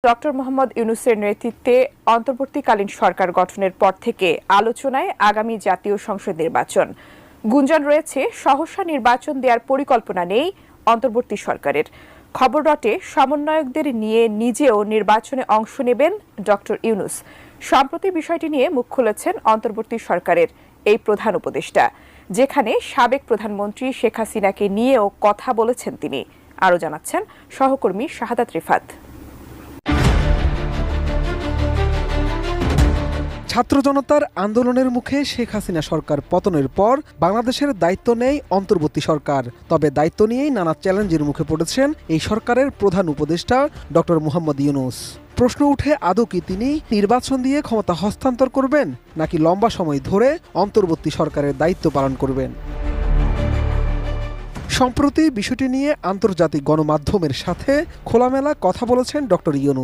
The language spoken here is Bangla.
ডক্টর মোহাম্মদ ইউনূসের নেতৃত্বে অন্তর্বর্তীকালীন সরকার গঠনের পর থেকে আলোচনায় আগামী জাতীয় সংসদ নির্বাচন। গুঞ্জন রয়েছে সহসা নির্বাচন দেওয়ার পরিকল্পনা নেই অন্তর্বর্তী সরকারের। খবর রটে সমন্বয়কদের নিয়ে নিজেও নির্বাচনে অংশ নেবেন ডক্টর ইউনূস। সম্প্রতি বিষয়টি নিয়ে মুখ খুলেছেন অন্তর্বর্তী সরকারের এই প্রধান উপদেষ্টা, যেখানে সাবেক প্রধানমন্ত্রী শেখ হাসিনাকে নিয়েও কথা বলেছেন তিনি। আরও জানাচ্ছেন সহকর্মী শাহাদাত রিফাত। ছাত্র জনতার আন্দোলনের মুখে শেখ হাসিনা সরকার পতনের পর বাংলাদেশের দায়িত্ব নেয় অন্তর্বর্তী সরকার। তবে দায়িত্ব নিয়েই নানা চ্যালেঞ্জের মুখে পড়েছেন এই সরকারের প্রধান উপদেষ্টা ডক্টর মোহাম্মদ ইউনূস। প্রশ্ন উঠে আদৌ কি তিনি নির্বাচন দিয়ে ক্ষমতা হস্তান্তর করবেন, নাকি লম্বা সময় ধরে অন্তর্বর্তী সরকারের দায়িত্ব পালন করবেন? সম্প্রতি বিষয়টি নিয়ে আন্তর্জাতিক গণমাধ্যমের সাথে খোলামেলা কথা বলেছেন ডক্টর ইউনূস।